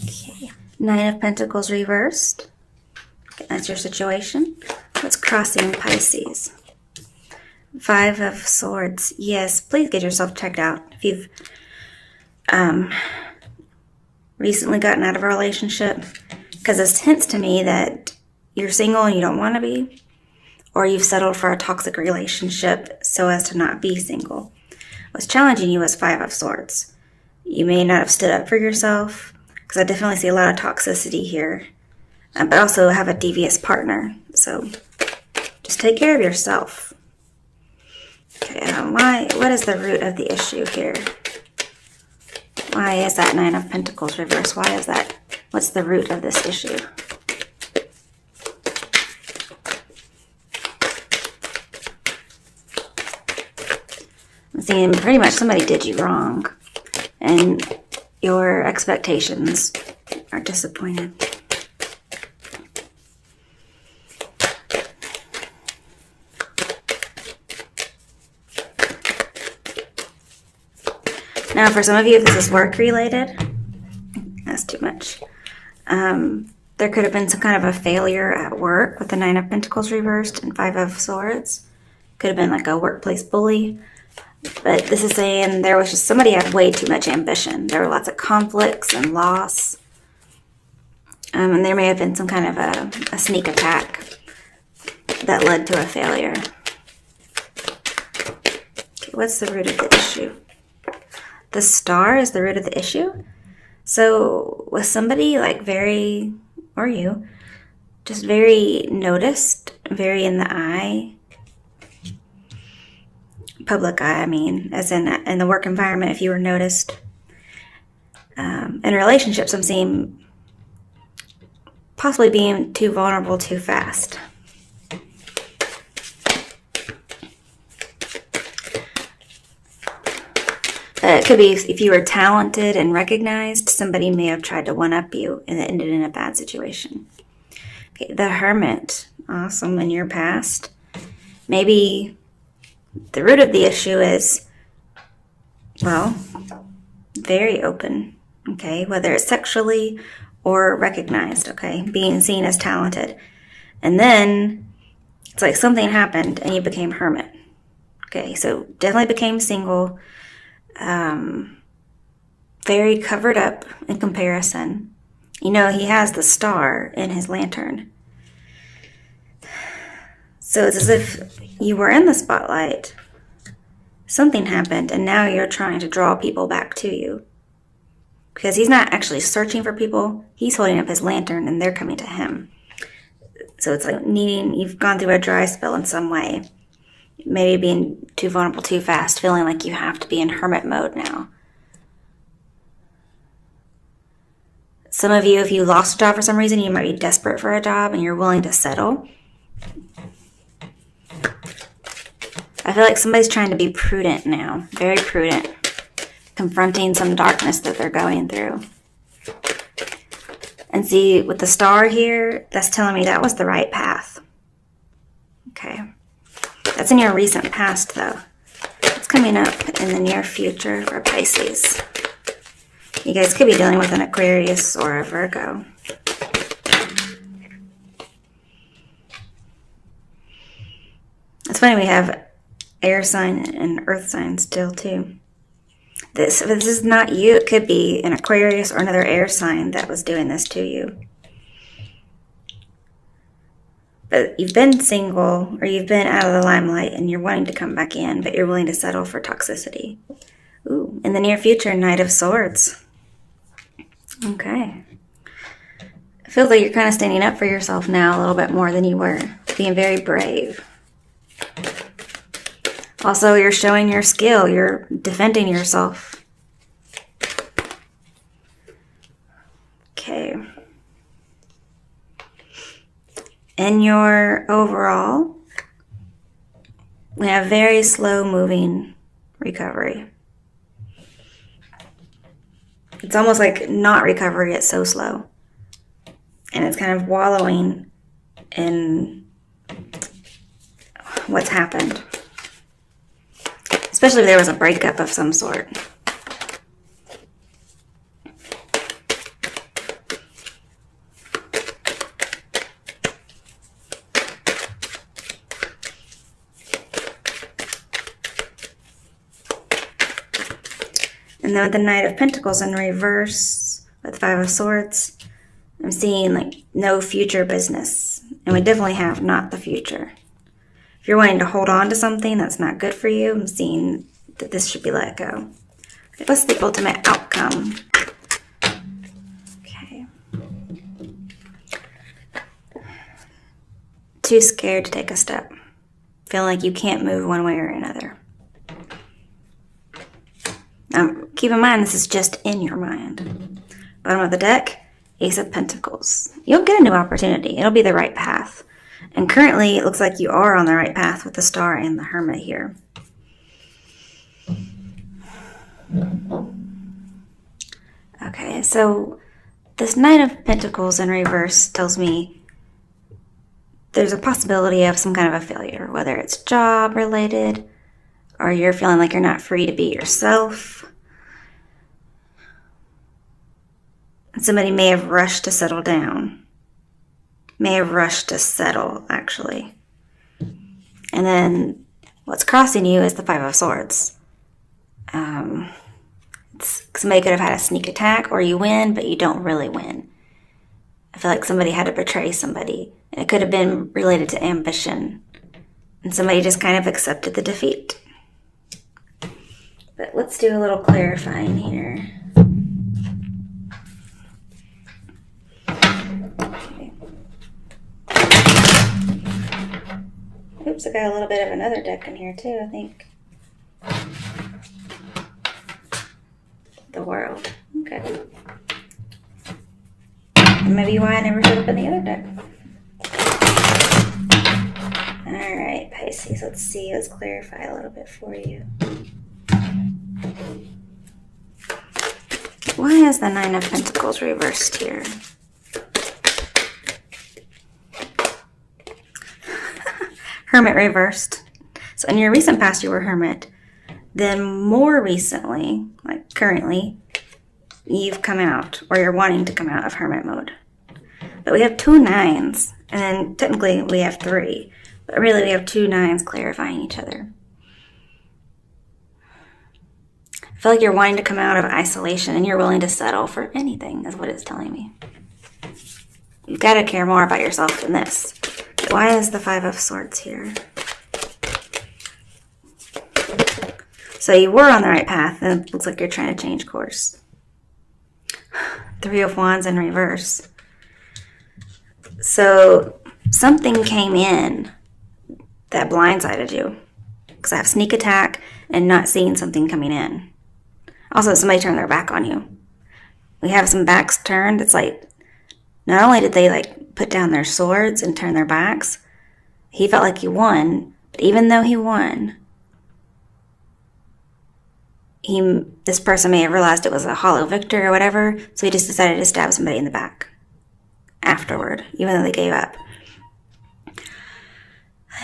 Okay. Nine of Pentacles reversed. Okay, that's your situation. What's crossing Pisces? Five of Swords. Yes, please get yourself checked out. If you've recently gotten out of a relationship, because this hints to me that you're single and you don't want to be, or you've settled for a toxic relationship so as to not be single. What's challenging you is Five of Swords. You may not have stood up for yourself, because I definitely see a lot of toxicity here, but also have a devious partner. So just take care of yourself. Okay, what is the root of the issue here? Why is that Nine of Pentacles reversed? Why is that? What's the root of this issue? I'm seeing pretty much somebody did you wrong, and your expectations are disappointed. Now, for some of you, if this is work-related, that's too much. There could have been some kind of a failure at work with the Nine of Pentacles reversed and Five of Swords. Could have been like a workplace bully. But this is saying there was just somebody had way too much ambition. There were lots of conflicts and loss. And there may have been some kind of a sneak attack that led to a failure. Okay, what's the root of the issue? The Star is the root of the issue. So was somebody like very, or you, just very noticed, very in the eye? Public eye, I mean, as in the work environment, if you were noticed. In relationships, I'm seeing possibly being too vulnerable too fast. It could be if you were talented and recognized, somebody may have tried to one-up you and it ended in a bad situation. Okay, the Hermit, awesome, in your past. Maybe the root of the issue is, well, very open, okay, whether it's sexually or recognized, okay, being seen as talented. And then it's like something happened and you became hermit. Okay, so definitely became single. Very covered up in comparison. You know, he has the star in his lantern. So it's as if you were in the spotlight. Something happened, and now you're trying to draw people back to you. Because he's not actually searching for people. He's holding up his lantern, and they're coming to him. So it's like you've gone through a dry spell in some way. Maybe being too vulnerable too fast, feeling like you have to be in hermit mode now. Some of you, if you lost a job for some reason, you might be desperate for a job and you're willing to settle. I feel like somebody's trying to be prudent now, very prudent, confronting some darkness that they're going through. And see, with the Star here, that's telling me that was the right path. Okay. That's in your recent past, though. It's coming up in the near future for Pisces. You guys could be dealing with an Aquarius or a Virgo. It's funny we have air sign and earth sign still, too. If this is not you, it could be an Aquarius or another air sign that was doing this to you. But you've been single or you've been out of the limelight and you're wanting to come back in, but you're willing to settle for toxicity. Ooh, in the near future, Knight of Swords. Okay. It feels like you're kind of standing up for yourself now a little bit more than you were. Being very brave. Also, you're showing your skill. You're defending yourself. Okay. In your overall, we have very slow moving recovery. It's almost like not recovery, it's so slow. And it's kind of wallowing in what's happened. Especially if there was a breakup of some sort. And then with the Knight of Pentacles in reverse with 5 of Swords, I'm seeing like no future business. And we definitely have not the future. If you're wanting to hold on to something that's not good for you, I'm seeing that this should be let go. Okay, what's the ultimate outcome? Okay. Too scared to take a step. Feeling like you can't move one way or another. Keep in mind, this is just in your mind. Bottom of the deck, Ace of Pentacles. You'll get a new opportunity. It'll be the right path. And currently, it looks like you are on the right path with the Star and the Hermit here. Okay, so this Knight of Pentacles in reverse tells me there's a possibility of some kind of a failure, whether it's job related or you're feeling like you're not free to be yourself. And somebody may have rushed to settle down. May have rushed to settle, actually. And then what's crossing you is the 5 of Swords. Somebody could have had a sneak attack, or you win, but you don't really win. I feel like somebody had to betray somebody. And it could have been related to ambition. And somebody just kind of accepted the defeat. But let's do a little clarifying here. Okay. Oops, I got a little bit of another deck in here too, I think. The World. Okay. And maybe why I never showed up in the other deck. Alright, Pisces, let's see. Let's clarify a little bit for you. Why is the 9 of Pentacles reversed here? Hermit reversed. So in your recent past, you were Hermit. Then more recently, like currently, you've come out, or you're wanting to come out of Hermit mode. But we have 2 9s, and then technically we have 3. But really we have 2 9s clarifying each other. I feel like you're wanting to come out of isolation and you're willing to settle for anything, is what it's telling me. You've got to care more about yourself than this. But why is the 5 of Swords here? So you were on the right path, and it looks like you're trying to change course. 3 of Wands in reverse. So something came in that blindsided you. Because I have sneak attack and not seeing something coming in. Also, somebody turned their back on you. We have some backs turned. It's like, not only did they like put down their swords and turn their backs, he felt like he won. But even though he won, this person may have realized it was a hollow victory or whatever, so he just decided to stab somebody in the back afterward, even though they gave up.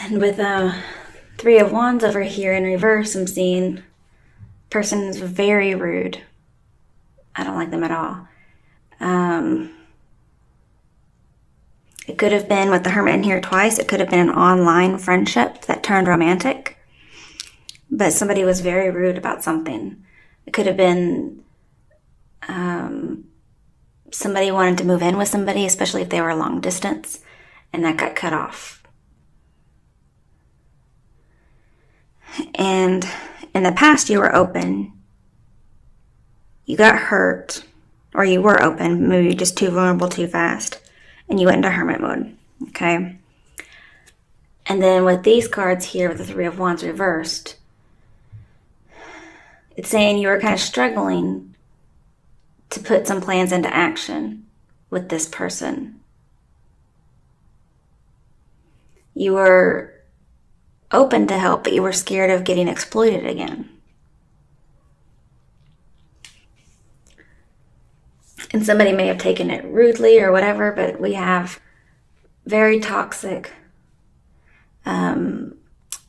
And with 3 of Wands over here in reverse, I'm seeing person's very rude. I don't like them at all. It could have been with the Hermit in here twice. It could have been an online friendship that turned romantic. But somebody was very rude about something. It could have been somebody wanted to move in with somebody, especially if they were long distance, and that got cut off. And in the past, you were open. You got hurt, or you were open, maybe just too vulnerable too fast, and you went into Hermit mode, okay? And then with these cards here, with the 3 of Wands reversed, it's saying you were kind of struggling to put some plans into action with this person. You were open to help, but you were scared of getting exploited again. And somebody may have taken it rudely or whatever, but we have very toxic,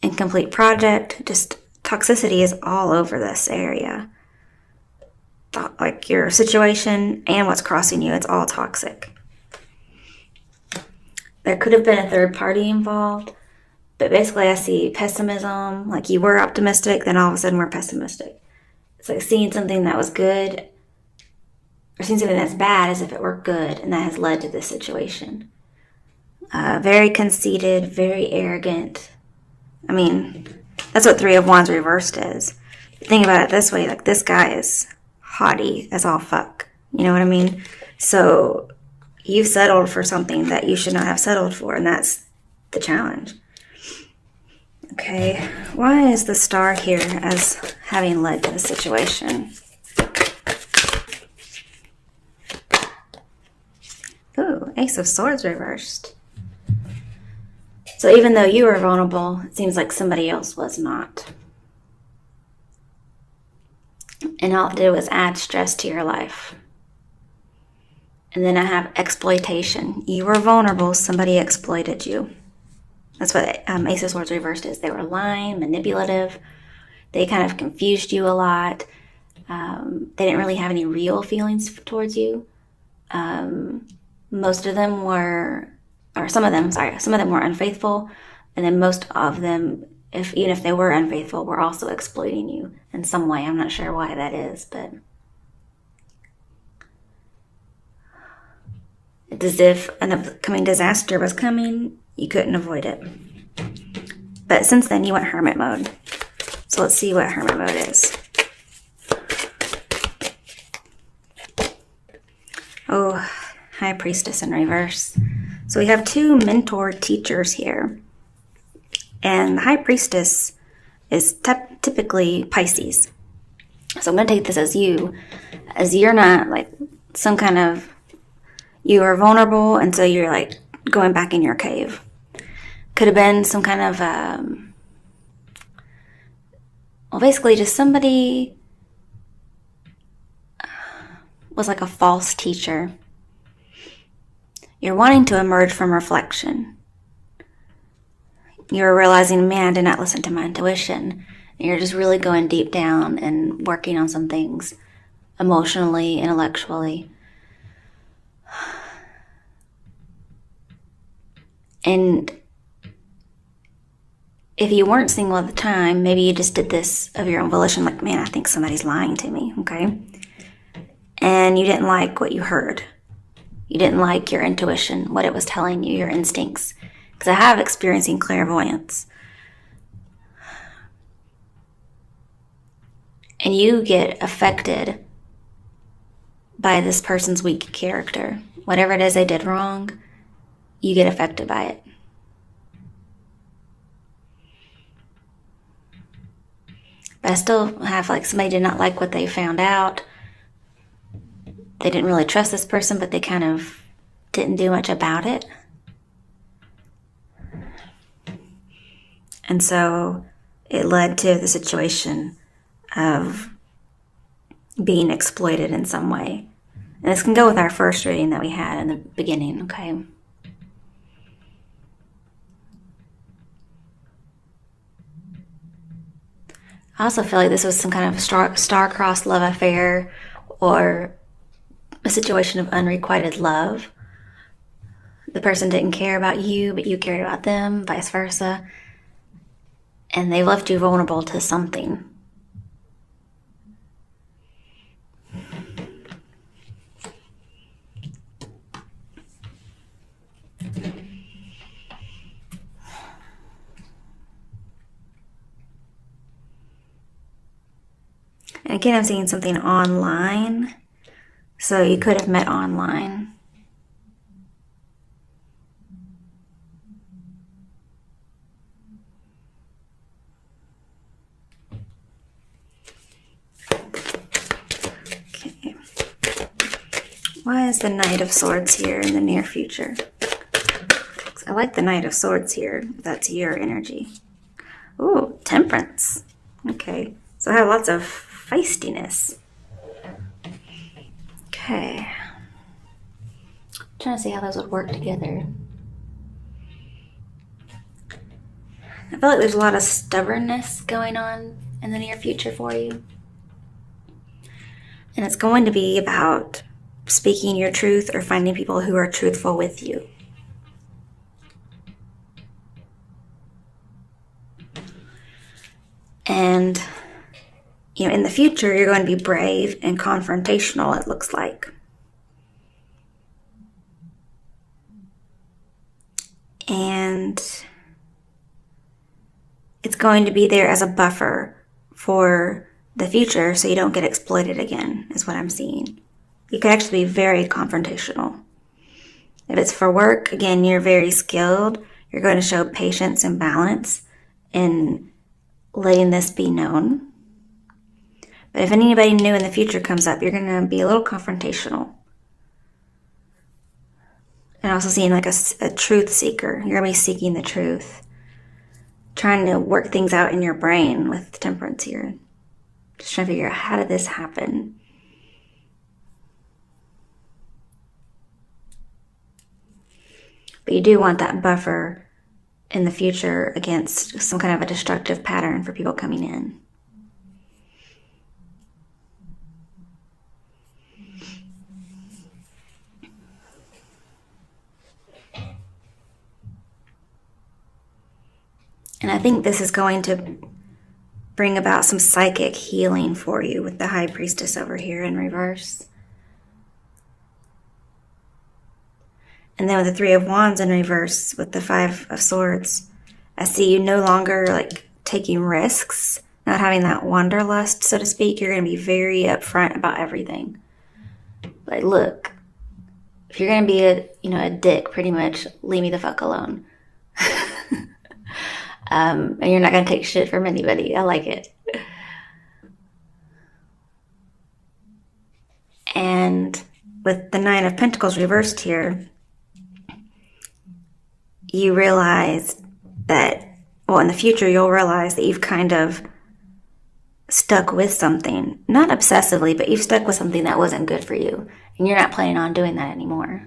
incomplete project. Just toxicity is all over this area. Like your situation and what's crossing you, it's all toxic. There could have been a third party involved, but basically I see pessimism, like you were optimistic, then all of a sudden we're pessimistic. It's like seeing something that was good or seeing something that's bad as if it were good, and that has led to this situation. Very conceited, very arrogant. I mean, that's what Three of Wands reversed is. Think about it this way, like this guy is haughty as all fuck. You know what I mean? So you've settled for something that you should not have settled for, and that's the challenge. Okay, why is the Star here as having led to the situation? Ooh, Ace of Swords reversed. So even though you were vulnerable, it seems like somebody else was not. And all it did was add stress to your life. And then I have exploitation. You were vulnerable, somebody exploited you. That's what Ace of Swords reversed is. They were lying, manipulative. They kind of confused you a lot. They didn't really have any real feelings towards you. Most of them were, or some of them were unfaithful. And then most of them, even if they were unfaithful, were also exploiting you in some way. I'm not sure why that is, but it's as if an upcoming disaster was coming. You couldn't avoid it. But since then, you went hermit mode. So let's see what hermit mode is. Oh, High Priestess in reverse. So we have two mentor teachers here. And the High Priestess is typically Pisces. So I'm going to take this as you're not like some kind of, you are vulnerable, and so you're like going back in your cave. Could have been some kind of, basically just somebody was like a false teacher. You're wanting to emerge from reflection. You're realizing, man, I did not listen to my intuition. And you're just really going deep down and working on some things emotionally, intellectually. And if you weren't single at the time, maybe you just did this of your own volition, like, man, I think somebody's lying to me, okay? And you didn't like what you heard. You didn't like your intuition, what it was telling you, your instincts. Because I have experiencing clairvoyance. And you get affected by this person's weak character. Whatever it is they did wrong, you get affected by it. But I still have like somebody did not like what they found out. They didn't really trust this person, but they kind of didn't do much about it. And so it led to the situation of being exploited in some way. And this can go with our first reading that we had in the beginning, okay? I also feel like this was some kind of star-crossed love affair or a situation of unrequited love. The person didn't care about you, but you cared about them, vice versa. And they left you vulnerable to something. And again, I'm seeing something online. So you could have met online. Okay. Why is the Knight of Swords here in the near future? I like the Knight of Swords here. That's your energy. Ooh, Temperance. Okay. So I have lots of feistiness. Okay. I'm trying to see how those would work together. I feel like there's a lot of stubbornness going on in the near future for you. And it's going to be about speaking your truth or finding people who are truthful with you. And in the future, you're going to be brave and confrontational, it looks like. And it's going to be there as a buffer for the future so you don't get exploited again, is what I'm seeing. You could actually be very confrontational. If it's for work, again, you're very skilled. You're going to show patience and balance in letting this be known. But if anybody new in the future comes up, you're going to be a little confrontational. And also seeing like a truth seeker. You're going to be seeking the truth. Trying to work things out in your brain with temperance here. Just trying to figure out, how did this happen? But you do want that buffer in the future against some kind of a destructive pattern for people coming in. And I think this is going to bring about some psychic healing for you with the High Priestess over here in reverse. And then with the Three of Wands in reverse with the Five of Swords, I see you no longer like taking risks, not having that wanderlust, so to speak. You're going to be very upfront about everything. Like, look, if you're going to be a dick, pretty much, leave me the fuck alone. And you're not going to take shit from anybody. I like it. And with the Nine of Pentacles reversed here, you realize that, in the future, you'll realize that you've kind of stuck with something. Not obsessively, but you've stuck with something that wasn't good for you. And you're not planning on doing that anymore.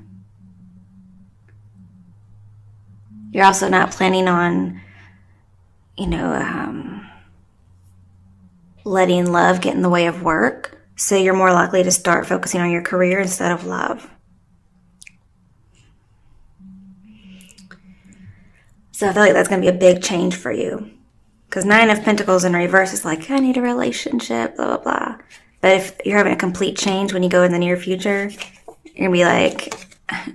You're also not planning on letting love get in the way of work. So you're more likely to start focusing on your career instead of love. So I feel like that's going to be a big change for you. Because Nine of Pentacles in reverse is like, I need a relationship, blah, blah, blah. But if you're having a complete change when you go in the near future, you're going to be like,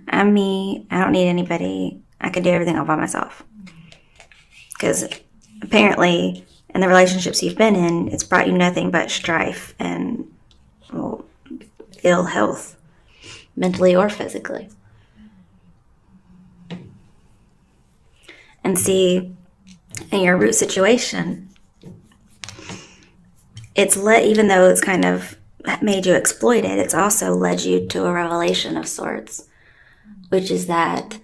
I'm me. I don't need anybody. I can do everything all by myself. Because apparently, in the relationships you've been in, it's brought you nothing but strife and ill health, mentally or physically. And see, in your root situation, even though it's kind of made you exploited, it's also led you to a revelation of sorts, which is that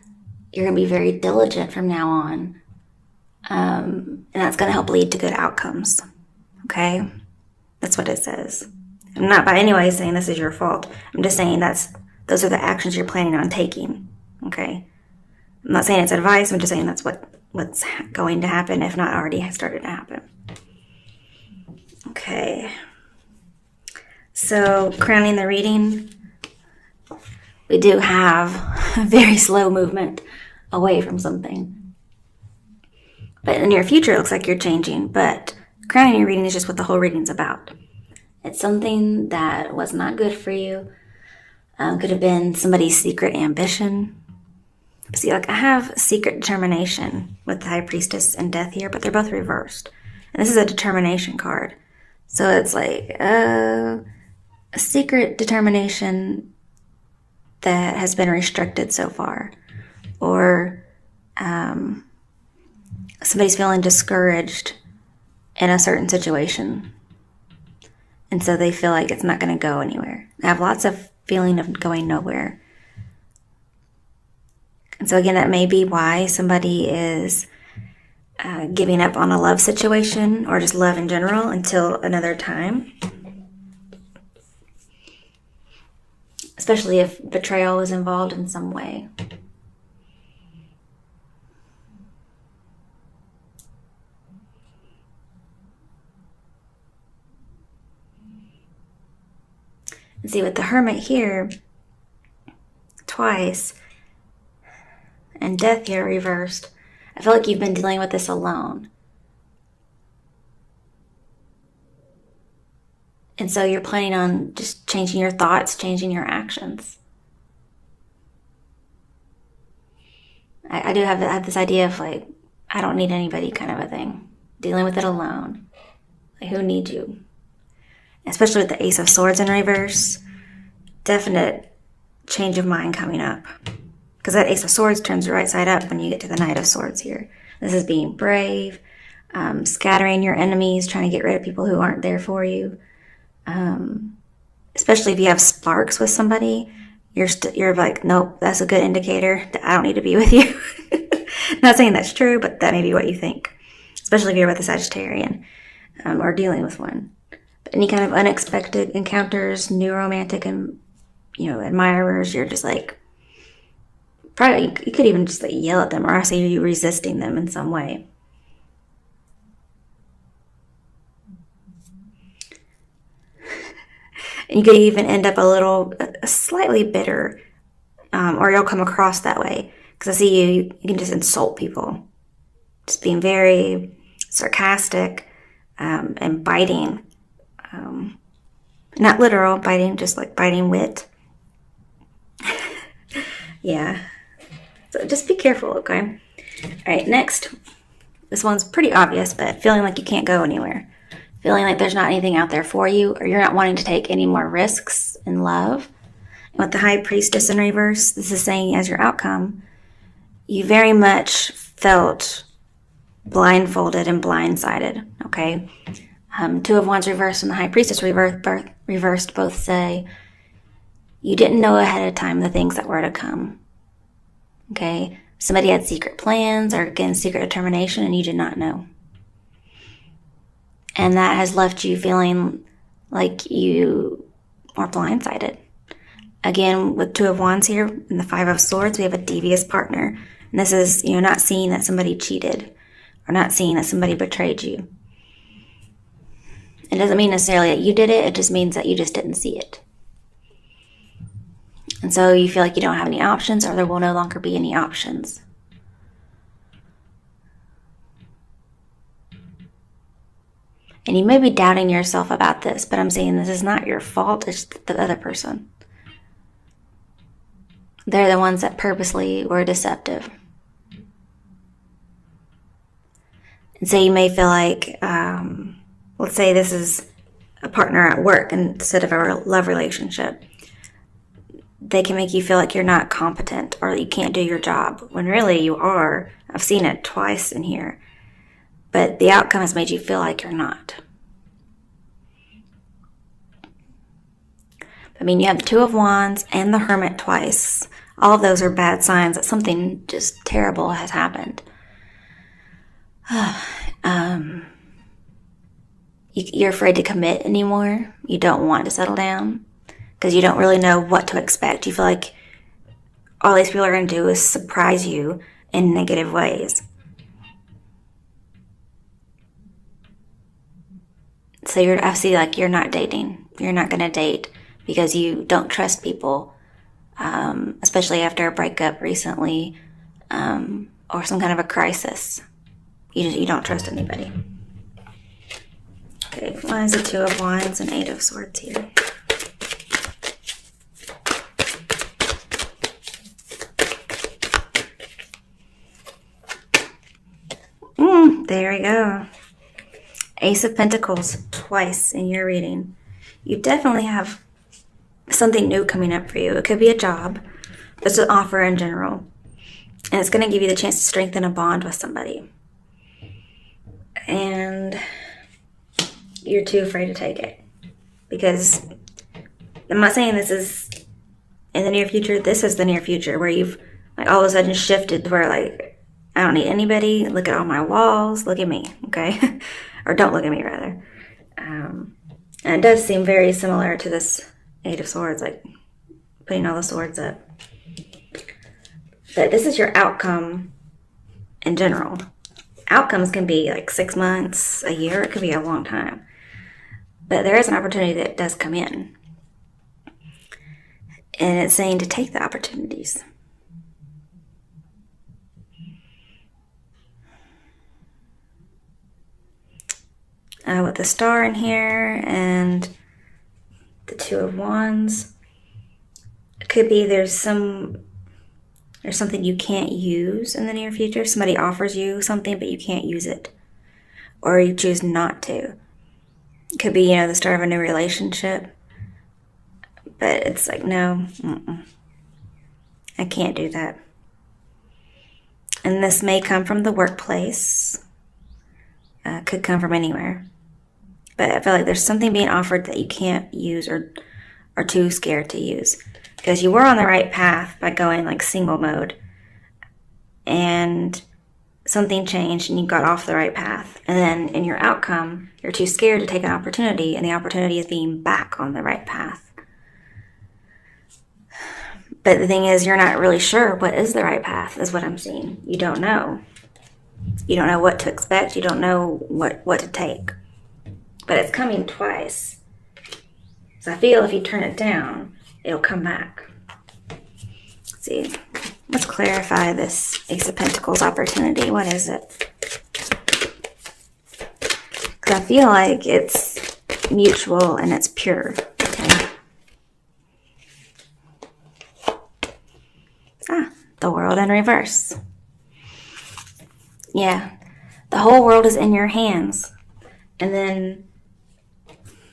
you're going to be very diligent from now on. And that's going to help lead to good outcomes. Okay? That's what it says. I'm not by any way saying this is your fault. I'm just saying those are the actions you're planning on taking. Okay? I'm not saying it's advice. I'm just saying that's what's going to happen, if not already has started to happen. Okay. So, crowning the reading, we do have a very slow movement away from something. But in the near future, it looks like you're changing. But crowning your reading is just what the whole reading's about. It's something that was not good for you. Could have been somebody's secret ambition. See, like, I have secret determination with the High Priestess and Death here, but they're both reversed. And this is a determination card. So it's like a secret determination that has been restricted so far. Or somebody's feeling discouraged in a certain situation. And so they feel like it's not going to go anywhere. I have lots of feeling of going nowhere. And so again, that may be why somebody is giving up on a love situation or just love in general until another time. Especially if betrayal is involved in some way. And see, with the Hermit here, twice, and Death here reversed, I feel like you've been dealing with this alone. And so you're planning on just changing your thoughts, changing your actions. I do have this idea of like, I don't need anybody kind of a thing. Dealing with it alone. Like, who needs you? Especially with the Ace of Swords in reverse. Definite change of mind coming up. Because that Ace of Swords turns right side up when you get to the Knight of Swords here. This is being brave, scattering your enemies, trying to get rid of people who aren't there for you. Especially if you have sparks with somebody, you're like, nope, that's a good indicator that I don't need to be with you. Not saying that's true, but that may be what you think. Especially if you're with a Sagittarian or dealing with one. But any kind of unexpected encounters, new romantic and admirers, you're just like, probably you could even just like yell at them, or I say you resisting them in some way. And you could even end up slightly bitter, or you'll come across that way. Because I see you can just insult people. Just being very sarcastic and biting. Not literal biting, just like biting wit. Yeah. So just be careful, okay? All right, next. This one's pretty obvious, but feeling like you can't go anywhere. Feeling like there's not anything out there for you, or you're not wanting to take any more risks in love. With the High Priestess in reverse, this is saying as your outcome, you very much felt blindfolded and blindsided, okay? Two of Wands reversed and the High Priestess reversed both say you didn't know ahead of time the things that were to come, okay? Somebody had secret plans or, again, secret determination, and you did not know. And that has left you feeling like you are blindsided. Again, with Two of Wands here and the Five of Swords, we have a devious partner. And this is, not seeing that somebody cheated or not seeing that somebody betrayed you. It doesn't mean necessarily that you did it. It just means that you just didn't see it. And so you feel like you don't have any options, or there will no longer be any options. And you may be doubting yourself about this, but I'm saying this is not your fault. It's the other person. They're the ones that purposely were deceptive. And so you may feel like, let's say this is a partner at work instead of a love relationship. They can make you feel like you're not competent or that you can't do your job, when really you are. I've seen it twice in here. But the outcome has made you feel like you're not. I mean, you have the Two of Wands and the Hermit twice. All of those are bad signs that something just terrible has happened. You're afraid to commit anymore. You don't want to settle down because you don't really know what to expect. You feel like all these people are going to do is surprise you in negative ways. So I see like you're not dating. You're not going to date because you don't trust people, especially after a breakup recently, or some kind of a crisis. You don't trust anybody. Okay, why is the Two of Wands and Eight of Swords here? There we go. Ace of Pentacles twice in your reading. You definitely have something new coming up for you. It could be a job. It's an offer in general. And it's going to give you the chance to strengthen a bond with somebody. And you're too afraid to take it. Because I'm not saying this is in the near future. This is the near future where you've like all of a sudden shifted to where like, I don't need anybody. Look at all my walls. Look at me, okay? Or don't look at me, rather. And it does seem very similar to this Eight of Swords, like putting all the swords up. But this is your outcome in general. Outcomes can be like 6 months, a year. It could be a long time. But there is an opportunity that does come in. And it's saying to take the opportunities. With the Star in here and the Two of Wands. It could be there's something you can't use in the near future. Somebody offers you something, but you can't use it. Or you choose not to. It could be, the start of a new relationship. But it's like, no, I can't do that. And this may come from the workplace. Could come from anywhere. But I feel like there's something being offered that you can't use or are too scared to use. Because you were on the right path by going like single mode. And something changed and you got off the right path. And then in your outcome, you're too scared to take an opportunity. And the opportunity is being back on the right path. But the thing is, you're not really sure what is the right path, is what I'm seeing. You don't know. You don't know what to expect. You don't know what to take. But it's coming twice. So I feel if you turn it down, it'll come back. Let's see. Let's clarify this Ace of Pentacles opportunity. What is it? Because I feel like it's mutual and it's pure. Okay. The World in reverse. Yeah. The whole world is in your hands. And then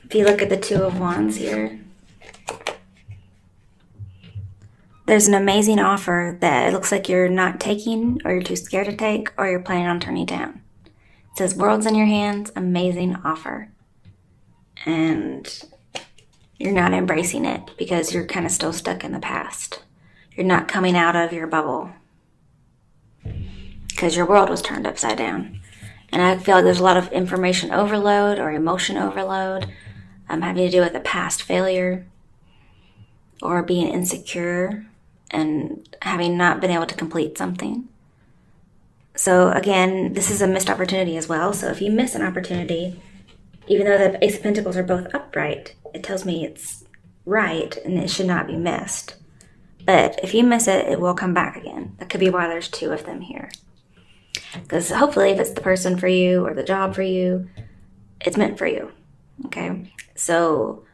if you look at the Two of Wands here, there's an amazing offer that it looks like you're not taking, or you're too scared to take, or you're planning on turning down. It says world's in your hands, amazing offer. And you're not embracing it because you're kind of still stuck in the past. You're not coming out of your bubble because your world was turned upside down. And I feel like there's a lot of information overload or emotion overload having to do with a past failure or being insecure and having not been able to complete something. So again, this is a missed opportunity as well. So if you miss an opportunity, even though the Ace of Pentacles are both upright, it tells me it's right and it should not be missed. But if you miss it, it will come back again. That could be why there's two of them here. Because hopefully if it's the person for you or the job for you, it's meant for you. Okay? So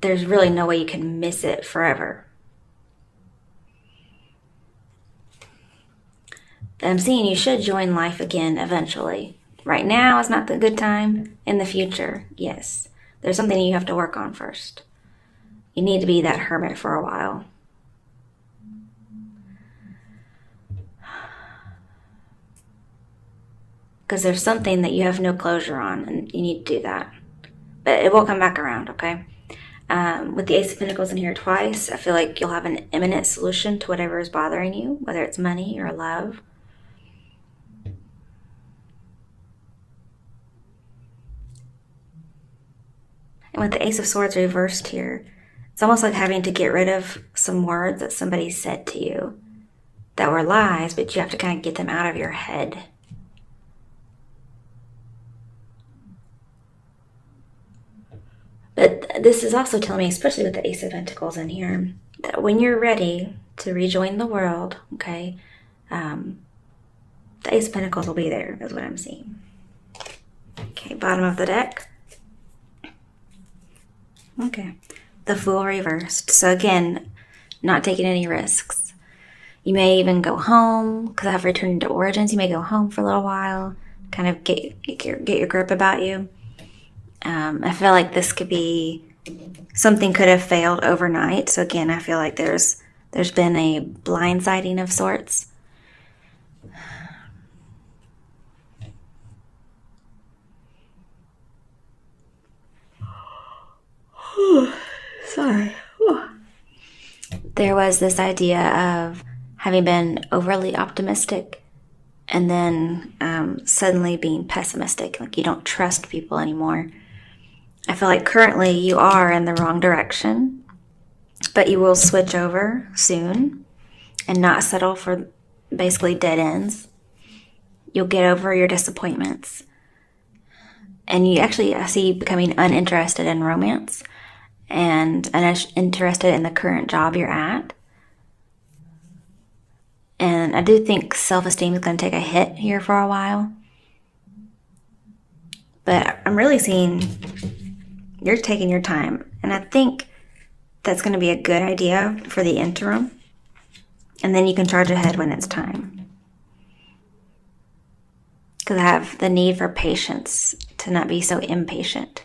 there's really no way you can miss it forever. I'm seeing you should join life again eventually. Right now is not the good time. In the future, yes. There's something you have to work on first. You need to be that hermit for a while. Because there's something that you have no closure on, and you need to do that. But it will come back around, okay? With the Ace of Pentacles in here twice, I feel like you'll have an imminent solution to whatever is bothering you, whether it's money or love. And with the Ace of Swords reversed here, it's almost like having to get rid of some words that somebody said to you that were lies, but you have to kind of get them out of your head. But this is also telling me, especially with the Ace of Pentacles in here, that when you're ready to rejoin the world, okay, the Ace of Pentacles will be there, is what I'm seeing. Okay, bottom of the deck. Okay. The Fool reversed. So again, not taking any risks. You may even go home, because I have returned to origins. You may go home for a little while, kind of get your grip about you. I feel like this could be, something could have failed overnight. So again, I feel like there's been a blindsiding of sorts. Sorry. There was this idea of having been overly optimistic and then suddenly being pessimistic, like you don't trust people anymore. I feel like currently you are in the wrong direction, but you will switch over soon and not settle for basically dead ends. You'll get over your disappointments. And I see you becoming uninterested in romance and uninterested in the current job you're at. And I do think self-esteem is going to take a hit here for a while. But I'm really seeing You're taking your time. And I think that's going to be a good idea for the interim. And then you can charge ahead when it's time. Because I have the need for patience to not be so impatient.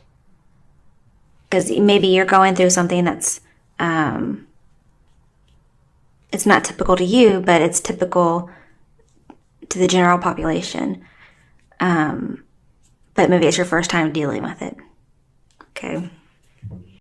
Because maybe you're going through something that's, it's not typical to you, but it's typical to the general population. But maybe it's your first time dealing with it. Okay.